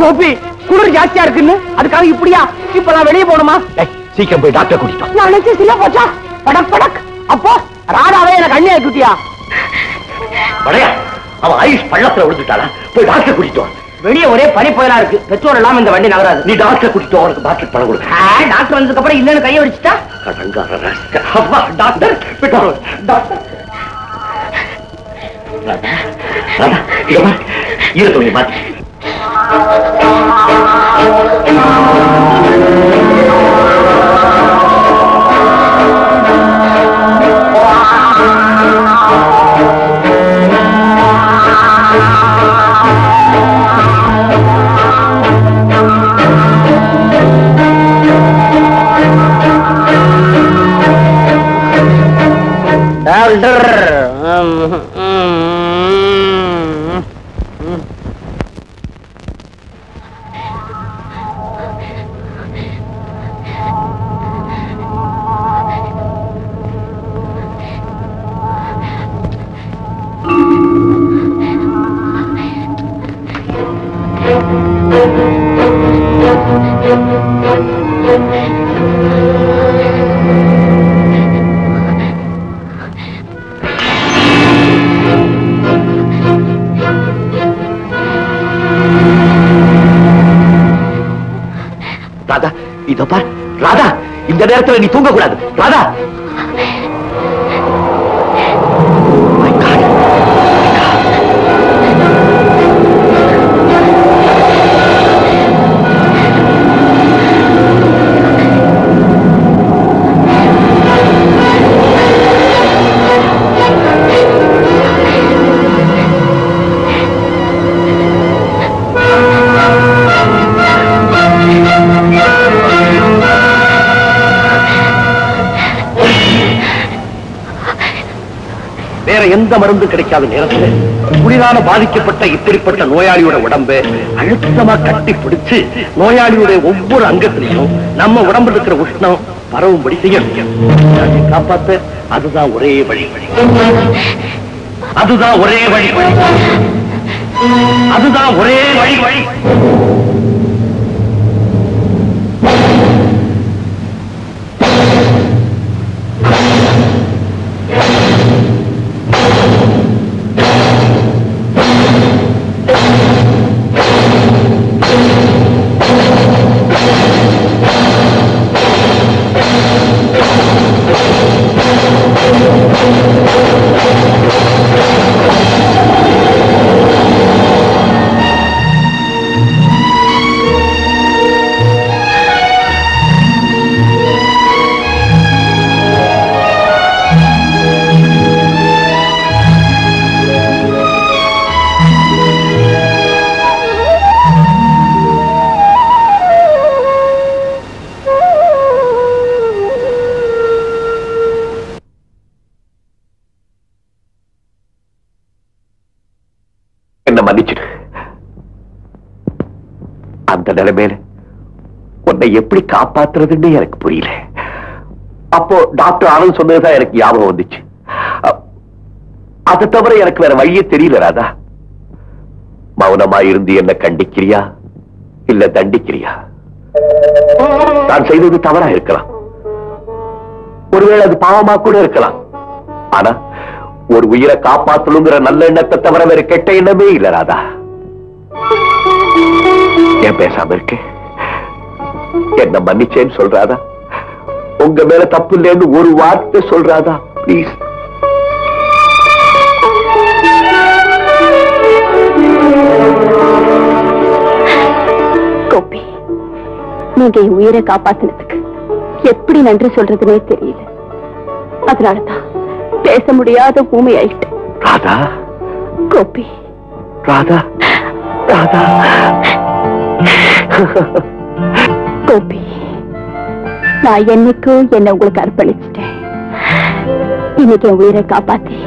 கோபி குளிர் ஜாஸ்தியா இருக்குன்னு அதுக்காக இப்படியா? இப்ப நான் வெளியே போகணுமா? சீக்கிரம் போய் டாக்டர் கூட்டிட்டோம். நான் நினைச்சு சில போச்சா? படக் படக். அப்போ ராதாவே எனக்கு அண்ணி ஆக்கிட்டியா? படையா அவன் ஆயுஷ் பள்ளத்துல விழுந்துட்டாளா? போய் டாக்டர் கூட்டிட்டோம். வெளியே ஒரே பனி புயலா இருக்கு. பெட்ரோல் இல்லாம இந்த வண்டி நகராது. நீ டாக்டர் கூட்டிட்டு அவனுக்கு பாட்டில் பணம் கொடுக்க. டாக்டர் வந்ததுக்கு அப்புறம் இல்லன்னு கையை வச்சுட்டா? Doctor petrol. டாக்டர் இரு துணி மாத்தி. ராதா, இதோ பார். ராதா, இந்த நேரத்தில் நீ தூங்க கூடாது. ராதா, எந்த மருந்து கிடைக்காத நேரத்தில் குளிரான பாதிக்கப்பட்ட இப்படிப்பட்ட நோயாளியோட உடம்பு அழுத்தமா கட்டி பிடிச்சு நோயாளியுடைய ஒவ்வொரு அங்கத்திலையும் நம்ம உடம்புல இருக்கிற உஷ்ணம் பரவும்படி செய்யணும். காப்பாத்த அதுதான் ஒரே வழி. அதுதான் ஒரே வழி. அதுதான் ஒரே வழி. மன்னிச்சிடு. அந்த நிலைமையில உன்னை எப்படி காப்பாத்துறதுன்னு எனக்கு புரியல. அப்போ டாக்டர் ஆனந்த் சொன்னதுதான் எனக்கு ஞாபகம் வந்துச்சு. அதை தவிர எனக்கு வேற வழியே தெரியல. ராதா, மௌனமா இருந்து என்ன கண்டிக்கிறியா இல்ல தண்டிக்கிறியா? நான் செய்தது தவறா இருக்கலாம், ஒருவேளை அது பாவமா கூட இருக்கலாம். ஆனா ஒரு உயிரை காப்பாற்றணுங்கிற நல்ல எண்ணத்தை தவிர வேற கெட்ட எண்ணமே இல்ல. ராதா, ஏன் பேசாம இருக்கேன்? என்ன மன்னிச்சேன்னு சொல்றாதா? உங்க மேல தப்பு இல்லைன்னு ஒரு வார்த்தை சொல்றாதா? பிளீஸ். கோபி, நீங்க என் உயிரை காப்பாத்தினதுக்கு எப்படி நன்றி சொல்றதுனே தெரியல. அதனாலதான் பேச முடியாத ஊமை ஆயிட்டு. ராதா, கோபி, ராதா, ராதா. கோபி, நான் என்னைக்கும் என்ன உங்களுக்கு அர்ப்பணிச்சிட்டேன். இன்னைக்கு என் உயிரை காப்பாத்தி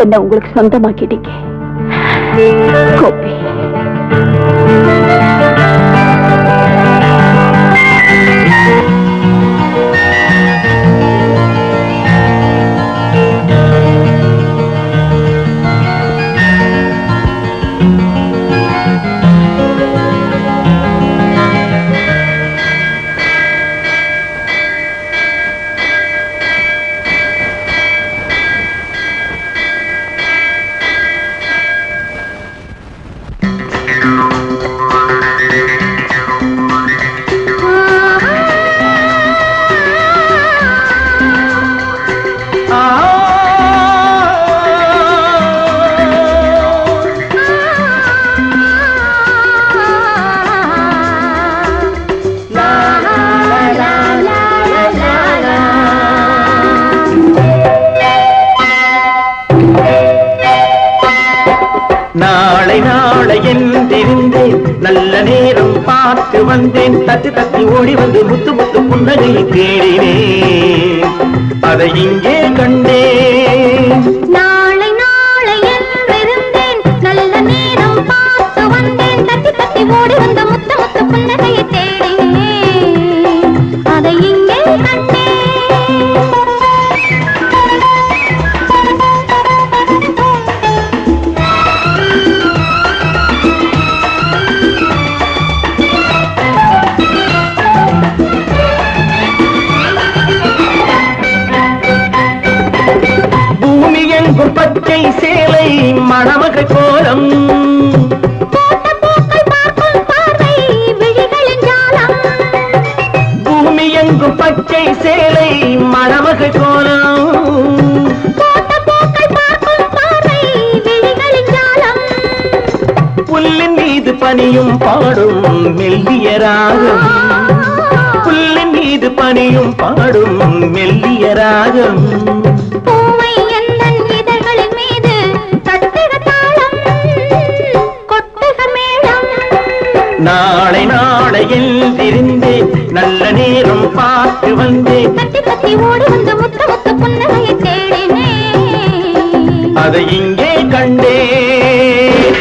என்ன உங்களுக்கு சொந்தமாக்கிட்டீங்க. கோபி, நாளை நாளை என்றிருந்தேன் நல்ல நேரம் பார்த்து வந்தேன் தட்டி தட்டி ஓடி வந்து முத்து முத்து புன்னகையை தேடினேன் அதை இங்கே கண்டேன் நாளை நாளை என்றிருந்தேன் நல்ல நேரம் பார்த்து வந்தேன் தட்டி தட்டி ஓடி வந்து முத்து முத்து புன்னகையை தேடினேன் அதை இங்கே கண்டேன் பச்சை சேலை மணமகள் கோலம் பூமி எங்கும் பச்சை சேலை மணமகள் கோலம் புல்லின் மீது பனியும் பாடும் மெல்லிய ராகம் புல்லின் மீது பனியும் பாடும் மெல்லிய ராகம் நாளை நாளை எழுந்திருந்தேன் நல்ல நேரம் பார்த்து வந்தேன் தட்டி தட்டி ஓடி வந்து முத்த முத்த புன்னகையை தேடினேன் அதை இங்கே கண்டேன்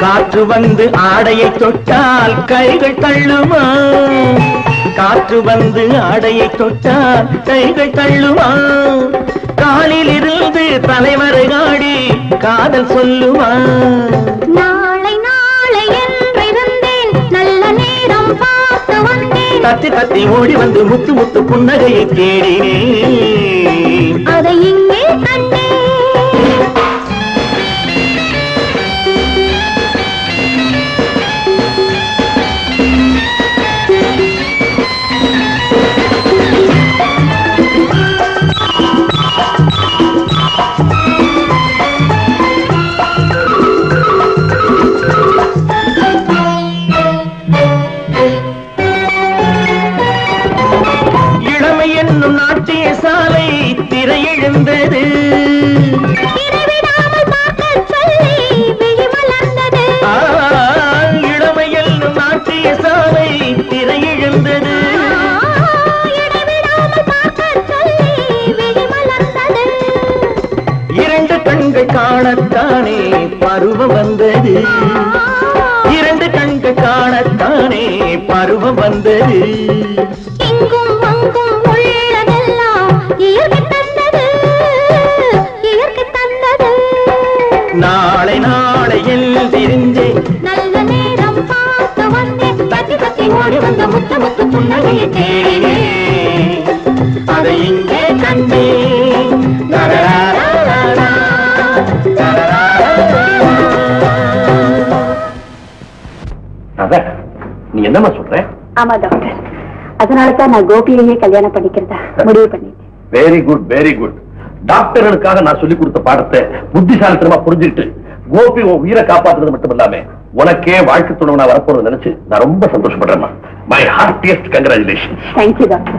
காற்று வந்து ஆடையை தொட்டால் கைகள் தள்ளுமா காற்று வந்து ஆடையை தொட்டால் கைகள் தள்ளுமா காலில் இருந்து தலைவரை ஆடி காதல் சொல்லுமா நாளை நாளை என்றிருந்தேன் நல்ல நேரம் பார்த்து வந்தேன் தத்தி தத்தி ஓடி வந்து முத்து முத்து புன்னகையை தேடினேன் அதை இங்கே கண்டேன் சாலை திரை எழுந்தது இளமையில் நாட்டிய சாலை திரை எழுந்தது இரண்டு கண்கள் காணத்தானே பருவம் வந்தது இரண்டு கண்கள் காணத்தானே பருவம் வந்தது எங்கும் அங்கும் நாளை நாளை எழுந்திருந்தேன் நல்ல நேரம் பார்த்து வந்தேன் தட்டி தட்டி ஓடி வந்த முத்த முத்து புன்னகையை தேடினேன் அதை இங்கே கண்டேன் நீ என்னமா சொல்ற? ஆமா டாக்டர், அதனாலதான் நான் கோபியையே கல்யாணம் பண்ணிக்கிறதா முடிவு பண்ணிட்டேன். Very good very good. டாக்டர்களுக்காக நான் சொல்லி கொடுத்த பாடத்தை புத்திசாலித்தனமா புரிஞ்சுட்டு கோபி உயிரை காப்பாற்றுறது மட்டும் இல்லாம உனக்கே வாழ்க்கை துணை நான் வரப்போறது நினைச்சு நான் ரொம்ப சந்தோஷப்படுறேன். My heartiest congratulation. Thank you doctor.